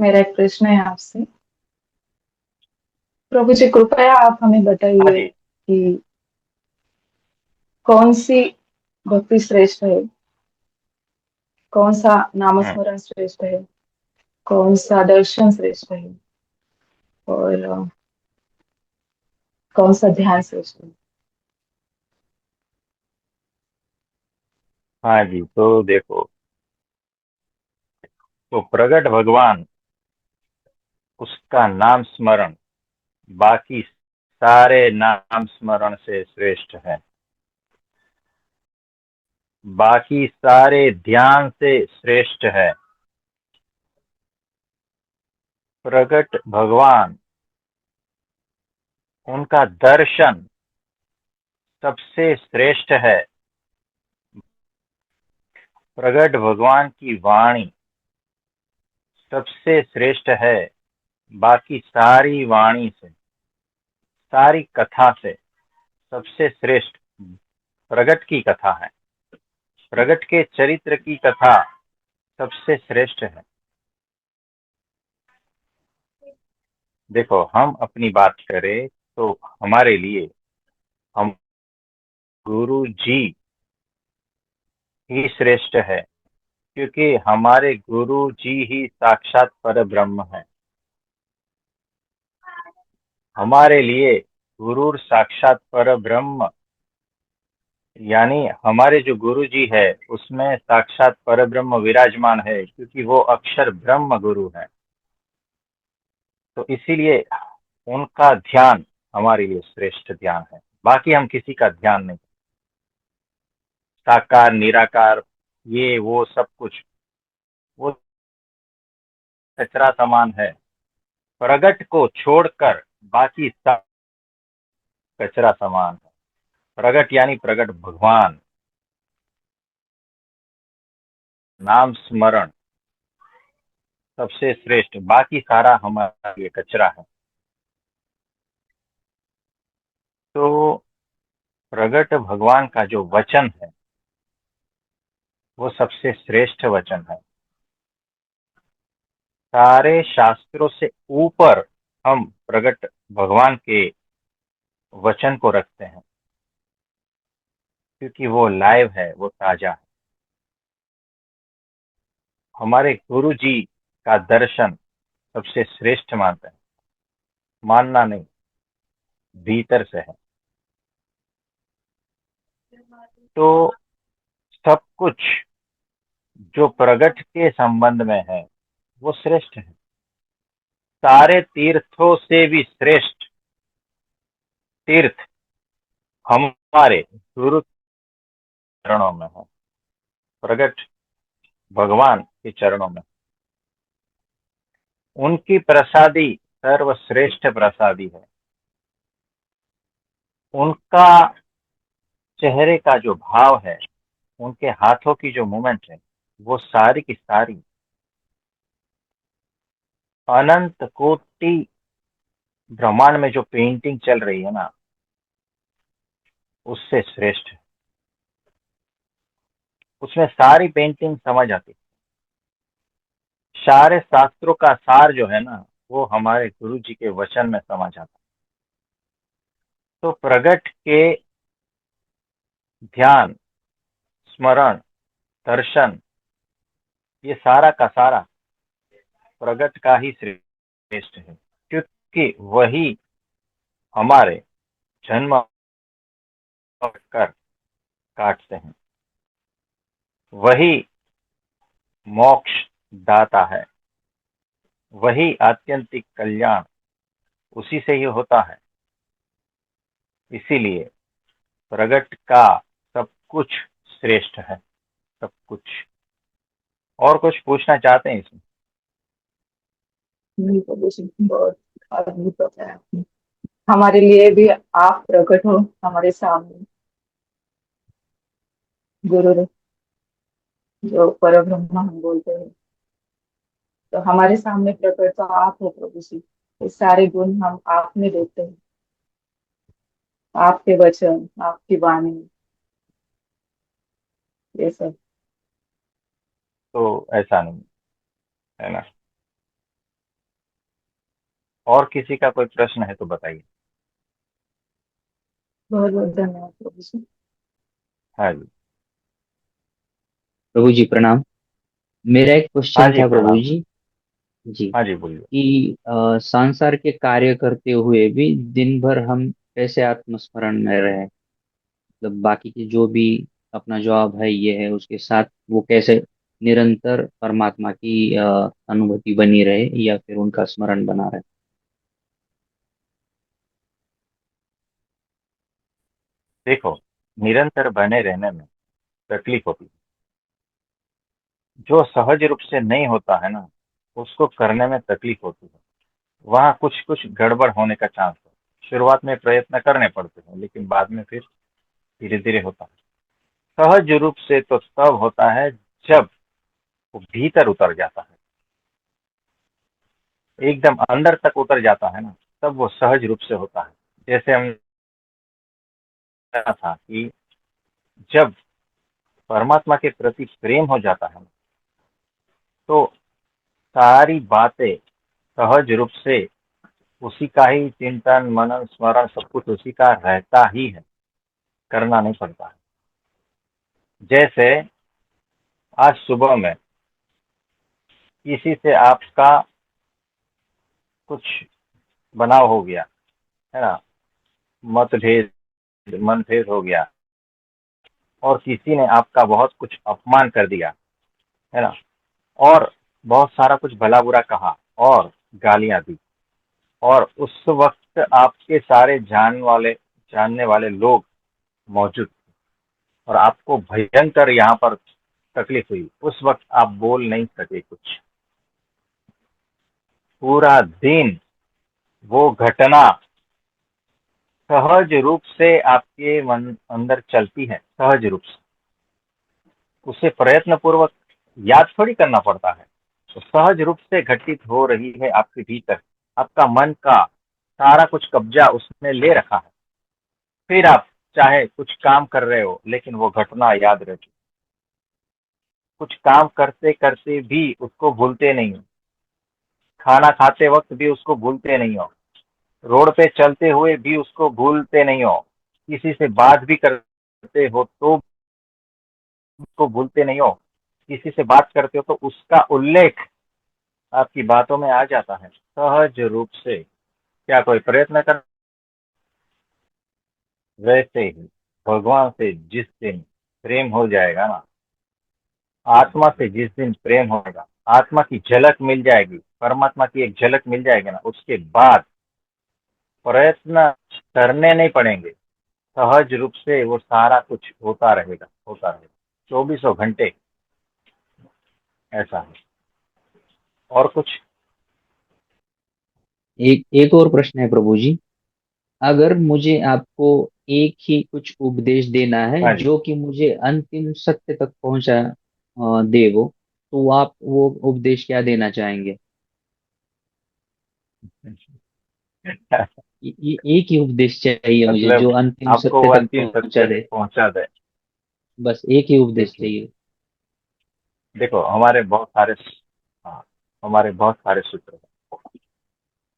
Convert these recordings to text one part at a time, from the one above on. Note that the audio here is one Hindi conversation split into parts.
मेरा एक प्रश्न है आपसे। प्रभु जी, कृपया आप हमें हाँ बताइए जी। कि कौन सी भक्ति श्रेष्ठ है, कौन सा हम्म। नामस्मरण श्रेष्ठ है, कौन सा दर्शन श्रेष्ठ है, और कौन सा ध्यान श्रेष्ठ है। हाँ जी, तो देखो, तो प्रगट भगवान, उसका नाम स्मरण बाकी सारे नाम स्मरण से श्रेष्ठ है। बाकी सारे ध्यान से श्रेष्ठ है। प्रगट भगवान, उनका दर्शन सबसे श्रेष्ठ है। प्रगट भगवान की वाणी सबसे श्रेष्ठ है। बाकी सारी वाणी से, सारी कथा से सबसे श्रेष्ठ प्रगट की कथा है। प्रगट के चरित्र की कथा सबसे श्रेष्ठ है। देखो, हम अपनी बात करें तो हमारे लिए हम गुरु जी ही श्रेष्ठ है, क्योंकि हमारे गुरु जी ही साक्षात पर ब्रह्म है। हमारे लिए गुरु साक्षात पर ब्रह्म, यानी हमारे जो गुरु जी है उसमें साक्षात पर ब्रह्म विराजमान है, क्योंकि वो अक्षर ब्रह्म गुरु है। तो इसीलिए उनका ध्यान हमारे लिए श्रेष्ठ ध्यान है। बाकी हम किसी का ध्यान नहीं। साकार निराकार, ये वो सब कुछ, वो कचरा समान है। प्रगट को छोड़कर बाकी सब कचरा समान है। प्रगट यानी प्रगट भगवान, नाम स्मरण सबसे श्रेष्ठ, बाकी सारा हमारे लिए कचरा है। तो प्रगट भगवान का जो वचन है वो सबसे श्रेष्ठ वचन है। सारे शास्त्रों से ऊपर हम प्रगट भगवान के वचन को रखते हैं, क्योंकि वो लाइव है, वो ताजा है। हमारे गुरु जी का दर्शन सबसे श्रेष्ठ मानते हैं। मानना नहीं, भीतर से है। तो सब कुछ जो प्रगट के संबंध में है वो श्रेष्ठ है। सारे तीर्थों से भी श्रेष्ठ तीर्थ हमारे गुरु चरणों में है, प्रगट भगवान के चरणों में। उनकी प्रसादी सर्वश्रेष्ठ प्रसादी है। उनका चेहरे का जो भाव है, उनके हाथों की जो मूवमेंट है, वो सारी की सारी अनंत कोटि ब्रह्मांड में जो पेंटिंग चल रही है ना, उससे श्रेष्ठ है। उसमें सारी पेंटिंग समझ आती। सारे शास्त्रों का सार जो है ना, वो हमारे गुरु जी के वचन में समझ आता। तो प्रगट के ध्यान, स्मरण, दर्शन, ये सारा का सारा प्रगट का ही श्रेष्ठ है, क्योंकि वही हमारे जन्म कर काटते हैं। वही मोक्ष दाता है। वही आत्यंतिक कल्याण उसी से ही होता है। इसीलिए प्रगट का सब कुछ श्रेष्ठ है, सब कुछ। और कुछ पूछना चाहते हैं इसमें? नहीं, प्रभु जी, बहुत अद्भुत बताया आपने। हमारे लिए भी आप प्रकट हो हमारे सामने, गुरु जो पर ब्रह्म हम बोलते हैं। तो हमारे सामने प्रकट तो आप हो प्रभु जी। ये सारे गुण हम आप में देखते हैं। आपके वचन, आपकी वाणी, ये सब। तो ऐसा नहीं है ना। और किसी का कोई प्रश्न है तो बताइए। बहुत बहुत धन्यवाद प्रभु जी। हाँ जी। प्रभु जी प्रणाम। मेरा एक हाँ क्वेश्चन जी था प्रभु प्रणाम। जी। जी। हाँ जी बोलिए। कि संसार के कार्य करते हुए भी दिन भर हम कैसे आत्मस्मरण में रहे, मतलब बाकी की जो भी अपना जॉब है ये है उसके साथ वो कैसे निरंतर परमात्मा की अनुभूति बनी रहे या फिर उनका स्मरण बना रहे। देखो, निरंतर बने रहने में तकलीफ होती है। जो सहज रूप से नहीं होता है ना, उसको करने में तकलीफ होती है। वहाँ कुछ कुछ गड़बड़ होने का चांस है। शुरुआत में प्रयत्न करने पड़ते हैं, लेकिन बाद में फिर धीरे धीरे होता है। सहज रूप से तो तब होता है जब वो भीतर उतर जाता है, एकदम अंदर तक उतर जाता है ना, तब वो सहज रूप से होता है। जैसे हम कहा था कि जब परमात्मा के प्रति प्रेम हो जाता है ना, तो सारी बातें सहज रूप से उसी का ही चिंतन मनन स्मरण सब कुछ उसी का रहता ही है, करना नहीं पड़ता है। जैसे आज सुबह में किसी से आपका कुछ बनाव हो गया, है ना, मतभेद मनभेद हो गया, और किसी ने आपका बहुत कुछ अपमान कर दिया, है ना, और बहुत सारा कुछ भला बुरा कहा और गालियां दी, और उस वक्त आपके सारे जानने वाले लोग मौजूद थे, और आपको भयंकर यहाँ पर तकलीफ हुई। उस वक्त आप बोल नहीं सके कुछ, पूरा दिन वो घटना सहज रूप से आपके मन अंदर चलती है, सहज रूप से। उसे प्रयत्न पूर्वक याद थोड़ी करना पड़ता है, तो सहज रूप से घटित हो रही है आपके भीतर। आपका मन का सारा कुछ कब्जा उसने ले रखा है। फिर आप चाहे कुछ काम कर रहे हो, लेकिन वो घटना याद रहती। कुछ काम करते करते भी उसको भूलते नहीं हो, खाना खाते वक्त भी उसको भूलते नहीं हो, रोड पे चलते हुए भी उसको भूलते नहीं हो, किसी से बात भी करते हो तो उसको भूलते नहीं हो, किसी से बात करते हो तो उसका उल्लेख आपकी बातों में आ जाता है सहज रूप से। क्या कोई प्रयत्न कर? वैसे ही भगवान से जिस दिन प्रेम हो जाएगा ना, आत्मा से जिस दिन प्रेम होगा, आत्मा की झलक मिल जाएगी, परमात्मा की एक झलक मिल जाएगी ना, उसके बाद प्रयत्न करने नहीं पड़ेंगे। सहज रूप से वो सारा कुछ होता रहेगा चौबीसों घंटे। ऐसा है। और कुछ? एक एक और प्रश्न है प्रभु जी। अगर मुझे आपको एक ही कुछ उपदेश देना है हाँ जी। जो कि मुझे अंतिम सत्य तक पहुंचा दे वो, तो आप वो उपदेश क्या देना चाहेंगे? एक ही उपदेश चाहिए मुझे जो मतलब अंतिम आपको सत्य वो तक अंतिम पहुंचा सत्य दे। तक पहुंचा दे। बस एक ही उपदेश देखिए, चाहिए। देखो, हाँ, हमारे बहुत सारे सूत्र हैं।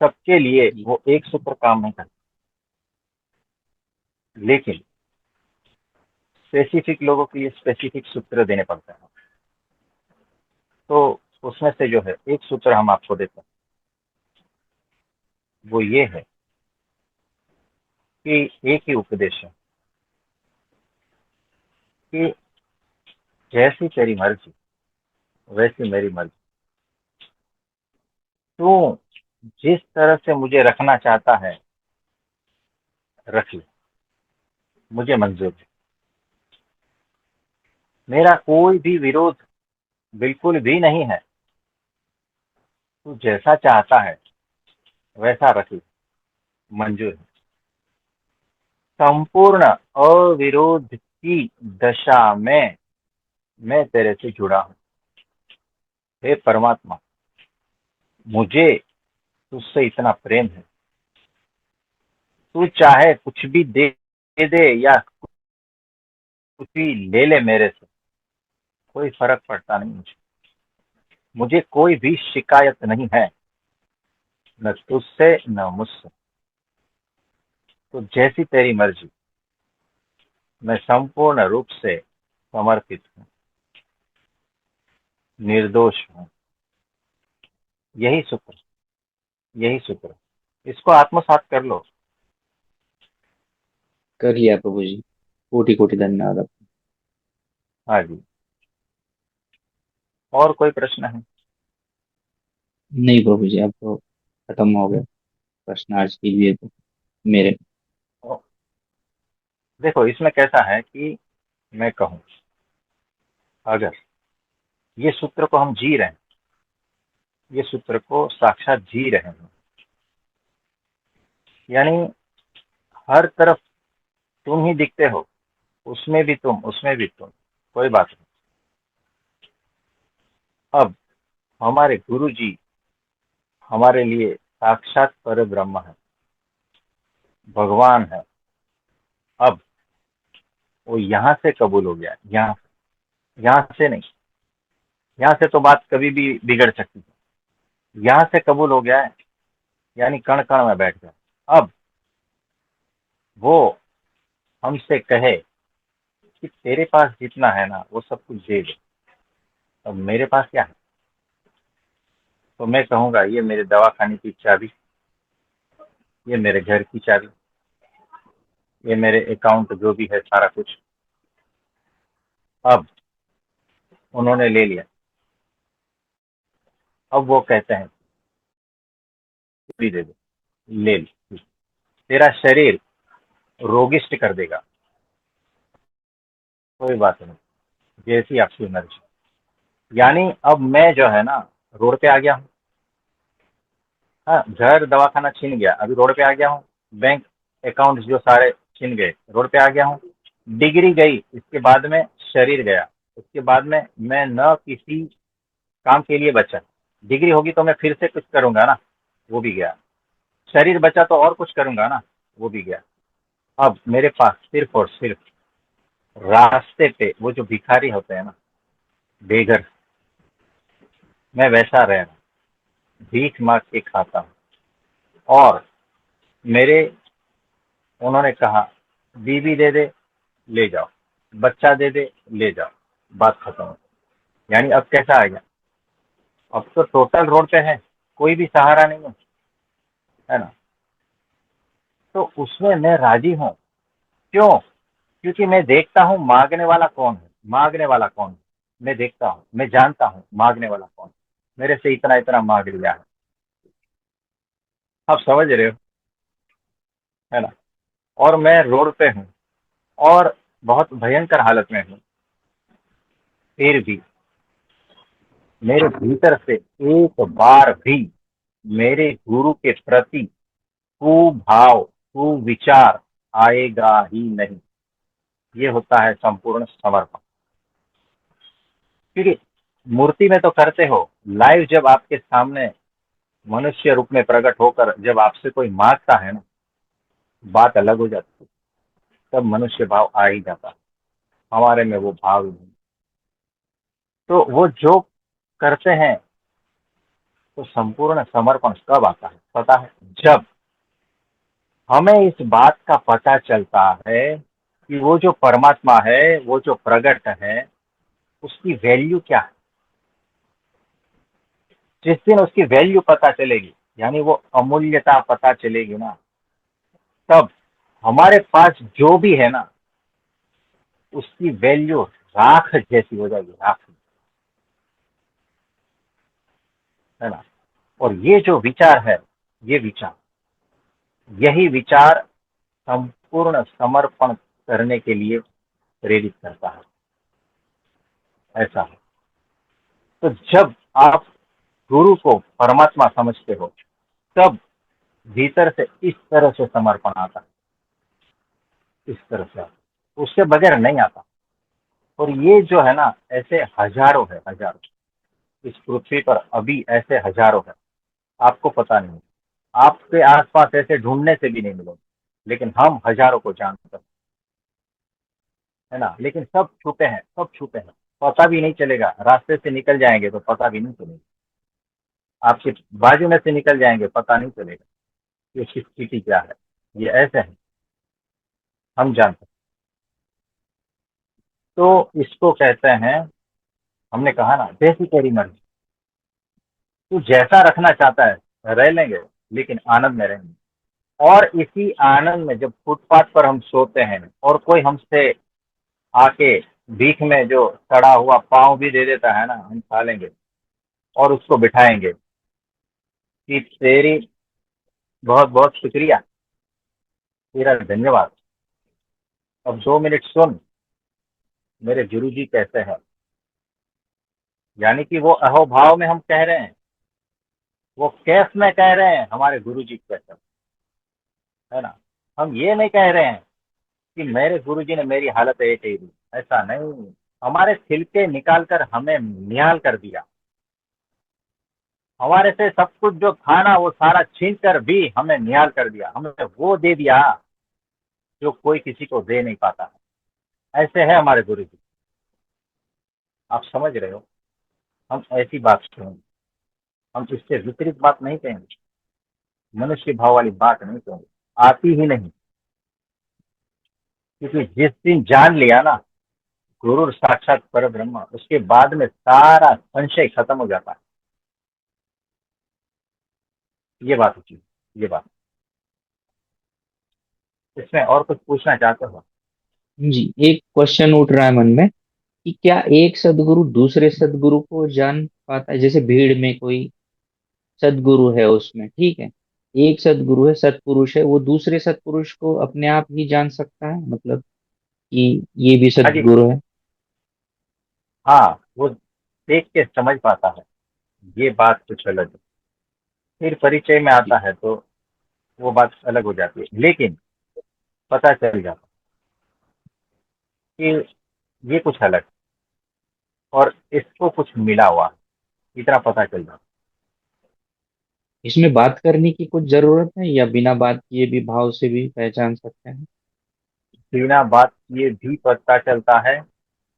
सबके लिए जी। वो एक सूत्र काम नहीं करता, लेकिन स्पेसिफिक लोगों के लिए स्पेसिफिक सूत्र देने पड़ते हैं। तो उसमें से जो है एक सूत्र हम आपको देते हैं, वो ये है कि एक ही उपदेश है कि जैसी तेरी मर्जी वैसी मेरी मर्जी। तू जिस तरह से मुझे रखना चाहता है रख ले, मुझे मंजूर है। मेरा कोई भी विरोध बिल्कुल भी नहीं है। तू जैसा चाहता है वैसा रख ले, मंजूर है। संपूर्ण अविरोध की दशा में मैं तेरे से जुड़ा हूं। हे परमात्मा, मुझे तुझसे इतना प्रेम है। तू चाहे कुछ भी दे दे या कुछ भी ले ले मेरे से, कोई फर्क पड़ता नहीं मुझे। मुझे कोई भी शिकायत नहीं है। न तुझसे न मुझसे, तो जैसी तेरी मर्जी। मैं संपूर्ण रूप से समर्पित हूँ, निर्दोष हूँ। यही शुक्र, यही शुक्र। इसको आत्मसात कर लो। कर लिया प्रभु जी, कोटि कोटि धन्यवाद आपका। हाँ जी। और कोई प्रश्न है? नहीं प्रभु जी, अब तो खत्म हो गया प्रश्न आज के लिए तो मेरे। ओ, देखो इसमें कैसा है कि मैं कहूँ, अगर ये सूत्र को हम जी रहे हैं, ये सूत्र को साक्षात जी रहे हैं, यानी हर तरफ तुम ही दिखते हो, उसमें भी तुम, उसमें भी तुम, कोई बात नहीं। अब हमारे गुरु जी हमारे लिए साक्षात पर ब्रह्म है, भगवान है। अब वो यहाँ से कबूल हो गया, यहाँ से नहीं। यहाँ से तो बात कभी भी बिगड़ सकती है, यहाँ से कबूल हो गया है, यानी कण कण में बैठ गया। अब वो हमसे कहे कि तेरे पास जितना है ना वो सब कुछ दे दे, अब मेरे पास क्या है? तो मैं कहूंगा ये मेरे दवाखाने की चाबी, ये मेरे घर की चाबी, ये मेरे अकाउंट जो भी है सारा कुछ। अब उन्होंने ले लिया। अब वो कहते हैं भी दे दे, ले ले। तेरा शरीर रोगिष्ट कर देगा, कोई बात नहीं, जैसी आपकी मर्जी। यानी अब मैं जो है ना रोड पे आ गया हूँ। हाँ, घर दवाखाना छीन गया, अभी रोड पे आ गया हूँ। बैंक अकाउंट जो सारे छीन गए, रोड पे आ गया हूँ। डिग्री गई, इसके बाद में शरीर गया, उसके बाद में मैं न किसी काम के लिए बचा। डिग्री होगी तो मैं फिर से कुछ करूंगा ना, वो भी गया। शरीर बचा तो और कुछ करूंगा ना, वो भी गया। अब मेरे पास सिर्फ और सिर्फ रास्ते पे वो जो भिखारी होते हैं ना, बेघर, मैं वैसा रह रहा हूं, भीख मांग के खाता हूँ। और मेरे, उन्होंने कहा बीवी दे दे, ले जाओ, बच्चा दे दे, ले जाओ, बात खत्म हो। यानी अब कैसा आ गया, अब तो टोटल रोड पे है, कोई भी सहारा नहीं है ना। तो उसमें मैं राजी हूँ। क्यों? क्योंकि मैं देखता हूँ मांगने वाला कौन है, मांगने वाला कौन है। मैं देखता हूँ, मैं जानता हूँ मांगने वाला कौन है। मेरे से इतना इतना मांग लिया है। आप समझ रहे हो, है ना। और मैं रोड पे हूँ और बहुत भयंकर हालत में हूँ, फिर भी मेरे भीतर से एक बार भी मेरे गुरु के प्रति कुभाव, कुविचार आएगा ही नहीं। ये होता है संपूर्ण समर्पण। क्योंकि मूर्ति में तो करते हो, लाइव जब आपके सामने मनुष्य रूप में प्रकट होकर जब आपसे कोई मांगता है ना, बात अलग हो जाती है। तब मनुष्य भाव आ ही जाता है, हमारे में वो भाव ही नहीं। तो वो जो करते हैं, तो संपूर्ण समर्पण कब आता है पता है? जब हमें इस बात का पता चलता है कि वो जो परमात्मा है, वो जो प्रकट है, उसकी वैल्यू क्या है। जिस दिन उसकी वैल्यू पता चलेगी, यानी वो अमूल्यता पता चलेगी ना, तब हमारे पास जो भी है ना, उसकी वैल्यू राख जैसी हो जाएगी, राख, है ना। और ये जो विचार है, ये विचार, यही विचार संपूर्ण समर्पण करने के लिए प्रेरित करता है। ऐसा है। तो जब आप गुरु को परमात्मा समझते हो, तब भीतर से इस तरह से समर्पण आता है, इस तरह से आता। उसके बगैर नहीं आता। और ये जो है ना, ऐसे हजारों है, हजारों। इस पृथ्वी पर अभी ऐसे हजारों है, आपको पता नहीं। आपके आसपास ऐसे ढूंढने से भी नहीं मिलेंगे, लेकिन हम हजारों को जानते हैं, है ना। लेकिन सब छुपे हैं, सब छुपे हैं, पता भी नहीं चलेगा। रास्ते से निकल जाएंगे तो पता भी नहीं चलेगा। आपके बाजू में से निकल जाएंगे, पता नहीं चलेगा कि उसकी स्थिति क्या है। ये ऐसे है, हम जानते हैं। तो इसको कहते हैं, हमने कहा ना, जैसी तेरी मर्जी, तू जैसा रखना चाहता है रह लेंगे, लेकिन आनंद में रहेंगे। और इसी आनंद में जब फुटपाथ पर हम सोते हैं और कोई हमसे आके भीख में जो सड़ा हुआ पाँव भी दे देता है ना, हम खा लेंगे और उसको बिठाएंगे कि तेरी बहुत बहुत शुक्रिया, तेरा धन्यवाद। अब 2 मिनट सुन, मेरे गुरु जी कैसे हैं। यानी कि वो अहोभाव में हम कह रहे हैं, वो कैफ में कह रहे हैं हमारे गुरु जी कैसे, है ना। हम ये नहीं कह रहे हैं कि मेरे गुरु जी ने मेरी हालत एक ही दी, ऐसा नहीं। हमारे छिलके निकाल कर हमें निहाल कर दिया, हमारे से सब कुछ जो खाना वो सारा छीन कर भी हमें निहाल कर दिया, हमें वो दे दिया जो कोई किसी को दे नहीं पाता है। ऐसे है हमारे गुरु जी, आप समझ रहे हो। हम ऐसी बात करेंगे, हम इससे विपरीत बात नहीं कहेंगे, मनुष्य भाव वाली बात नहीं कहेंगे, आती ही नहीं। क्योंकि जिस दिन जान लिया ना गुरु साक्षात पर ब्रह्म, उसके बाद में सारा संशय खत्म हो जाता है। ये बात होती है, ये बात। इसमें और कुछ पूछना चाहते हो? जी, एक क्वेश्चन उठ रहा है मन में कि क्या एक सदगुरु दूसरे सदगुरु को जान पाता है? जैसे भीड़ में कोई सदगुरु है, उसमें ठीक है, एक सदगुरु है, सतपुरुष है, वो दूसरे सतपुरुष को अपने आप ही जान सकता है, मतलब कि ये भी हाँ जी, सदगुरु है। हाँ, वो देख के समझ पाता है। ये बात कुछ अलग है, फिर परिचय में जी। आता है तो वो बात अलग हो जाती है, लेकिन पता चल जाता है कि ये कुछ अलग है और इसको कुछ मिला हुआ है, इतना पता चल जाता इसमें बात करने की कुछ जरूरत है या बिना बात किए भी भाव से भी पहचान सकते हैं? है। बिना बात किए भी पता चलता है,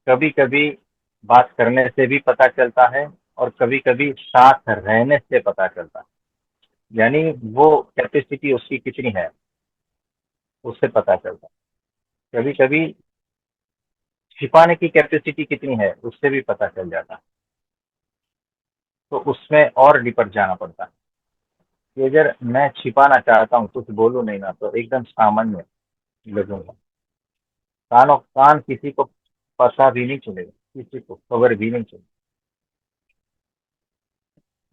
कभी कभी बात करने से भी पता चलता है, और कभी कभी साथ रहने से पता चलता है। यानी वो कैपेसिटी उसकी कितनी है, उससे पता चलता है। कभी कभी छिपाने की कैपेसिटी कितनी है, उससे भी पता चल जाता है। तो उसमें और डिपर जाना पड़ता है कि अगर मैं छिपाना चाहता हूँ, कुछ बोलूँ नहीं ना, तो एकदम सामान्य लगूंगा। कानों कान किसी को पता भी नहीं चलेगा, किसी को खबर भी नहीं चलेगी।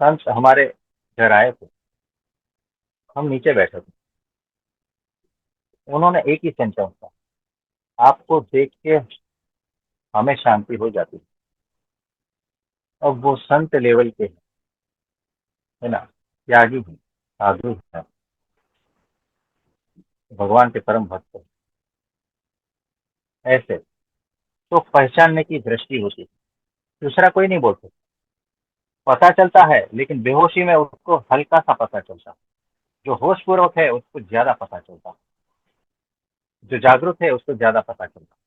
संत हमारे घर आए थे, हम नीचे बैठे थे, उन्होंने एक ही सेंटेंस कहा, आपको देख के हमें शांति हो जाती है। अब वो संत लेवल के हैं, है ना, त्यागी हैं, साधु हैं, भगवान के परम भक्त हैं। ऐसे तो पहचानने की दृष्टि होती है, दूसरा कोई नहीं बोल सकता। पता चलता है, लेकिन बेहोशी में उसको हल्का सा पता चलता है। जो होश पूर्वक है उसको ज्यादा पता चलता है, जो जागरूक है उसको ज्यादा पता चलता है।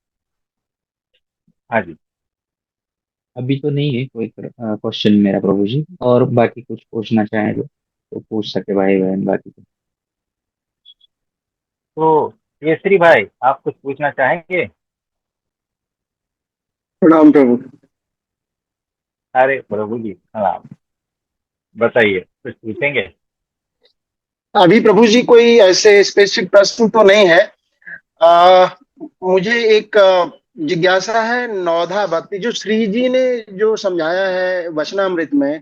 हाँ जी। अभी तो नहीं है कोई क्वेश्चन मेरा प्रभु जी, और बाकी कुछ पूछना चाहें तो पूछ सके भाई बहन बाकी तो। तो केसरी भाई, आप कुछ पूछना चाहेंगे? प्रणाम प्रभु। अरे प्रभु जी, हाँ, बताइए, कुछ पूछेंगे? अभी प्रभु जी कोई ऐसे स्पेसिफिक प्रश्न तो नहीं है। आ, मुझे एक जिज्ञासा है। नवधा भक्ति जो श्री जी ने जो समझाया है वचनामृत में,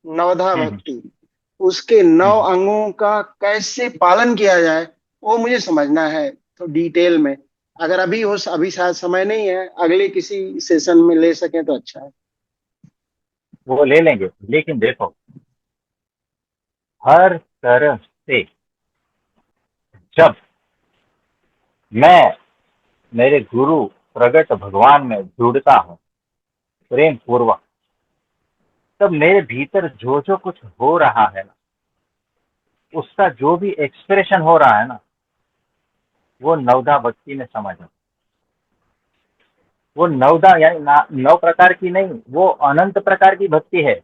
नवधा हम्म, भक्ति, उसके 9 हम्म। अंगों का कैसे पालन किया जाए, वो मुझे समझना है तो डिटेल में। अगर अभी हो, अभी शायद समय नहीं है, अगले किसी सेशन में ले सकें तो अच्छा है। वो ले लेंगे, लेकिन देखो, हर तरह से जब मैं मेरे गुरु प्रगट भगवान में जुड़ता हूँ प्रेम पूर्वक, तब मेरे भीतर जो जो कुछ हो रहा है ना, उसका जो भी एक्सप्रेशन हो रहा है ना, वो नवदा भक्ति में समझ आता। वो नवदा यानी 9 प्रकार की नहीं, वो अनंत प्रकार की भक्ति है।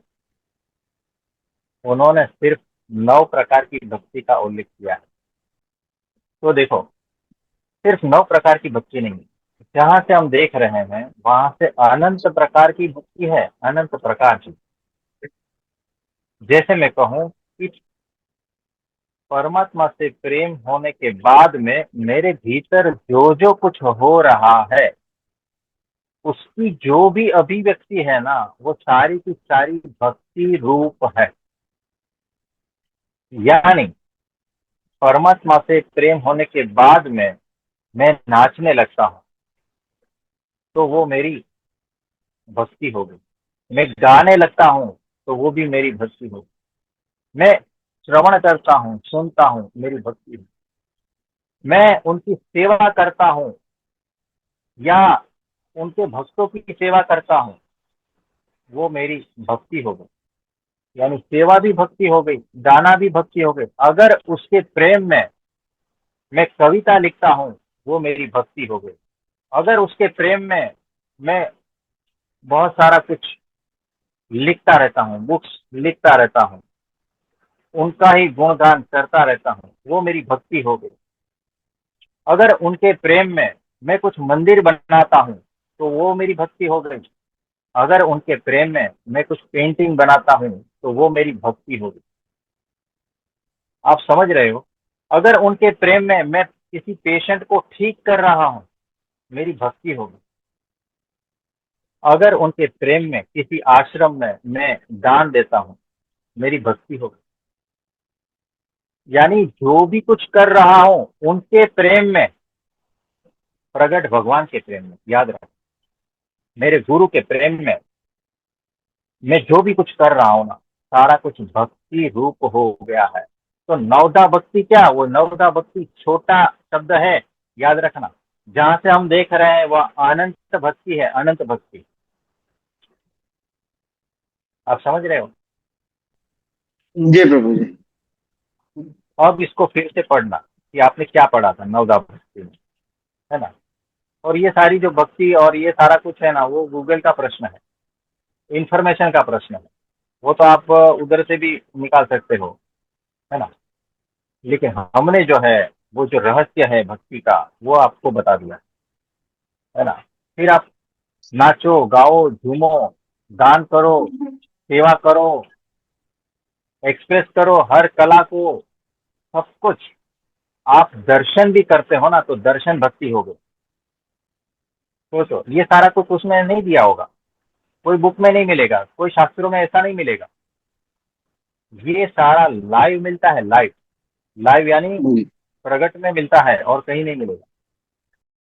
उन्होंने सिर्फ 9 प्रकार की भक्ति का उल्लेख किया है। तो देखो, सिर्फ 9 प्रकार की भक्ति नहीं, जहां से हम देख रहे हैं वहां से अनंत प्रकार की भक्ति है, अनंत प्रकार की। जैसे मैं कहूँ कि परमात्मा से प्रेम होने के बाद में मेरे भीतर जो जो कुछ हो रहा है, उसकी जो भी अभिव्यक्ति है ना, वो सारी की सारी भक्ति रूप है। यानी परमात्मा से प्रेम होने के बाद में मैं नाचने लगता हूँ, तो वो मेरी भक्ति हो गई। मैं गाने लगता हूँ, तो वो भी मेरी भक्ति हो गई। मैं श्रवण करता हूँ, सुनता हूँ, मेरी भक्ति हो। मैं उनकी सेवा करता हूँ या उनके भक्तों की सेवा करता हूँ, वो मेरी भक्ति हो गई। यानी सेवा भी भक्ति हो गई, गाना भी भक्ति हो गई। अगर उसके प्रेम में मैं कविता लिखता हूँ, वो मेरी भक्ति हो गई। अगर उसके प्रेम में मैं बहुत सारा कुछ लिखता रहता हूँ, बुक्स लिखता रहता हूँ, उनका ही गुणगान करता रहता हूँ, वो मेरी भक्ति हो गई। अगर उनके प्रेम में मैं कुछ मंदिर बनाता हूँ, तो वो मेरी भक्ति हो गई। अगर उनके प्रेम में मैं कुछ पेंटिंग बनाता हूँ, तो वो मेरी भक्ति हो गई। आप समझ रहे हो? अगर उनके प्रेम में मैं किसी पेशेंट को ठीक कर रहा हूँ, मेरी भक्ति हो गई। अगर उनके प्रेम में किसी आश्रम में मैं दान देता हूँ, मेरी भक्ति हो गई। यानी जो भी कुछ कर रहा हूँ उनके प्रेम में, प्रगट भगवान के प्रेम में, याद रख, मेरे गुरु के प्रेम में मैं जो भी कुछ कर रहा हूं ना, सारा कुछ भक्ति रूप हो गया है। तो नवदा भक्ति क्या, वो नवदा भक्ति छोटा शब्द है, याद रखना। जहां से हम देख रहे हैं वह अनंत भक्ति है, अनंत भक्ति। आप समझ रहे हो? जी प्रभु जी। अब इसको फिर से पढ़ना कि आपने क्या पढ़ा था नवदा भक्ति में, है ना। और ये सारी जो भक्ति और ये सारा कुछ है ना, वो गूगल का प्रश्न है, इंफॉर्मेशन का प्रश्न है। वो तो आप उधर से भी निकाल सकते हो, है ना। लेकिन हमने जो है, वो जो रहस्य है भक्ति का, वो आपको बता दिया, है ना। फिर आप नाचो, गाओ, झूमो, दान करो, सेवा करो, एक्सप्रेस करो हर कला को, सब कुछ। आप दर्शन भी करते हो ना, तो दर्शन भक्ति हो गई। सोचो, ये सारा कुछ उसमें नहीं दिया होगा, कोई बुक में नहीं मिलेगा, कोई शास्त्रों में ऐसा नहीं मिलेगा। ये सारा लाइव मिलता है, लाइव। लाइव यानी जी प्रगट में मिलता है और कहीं नहीं मिलेगा।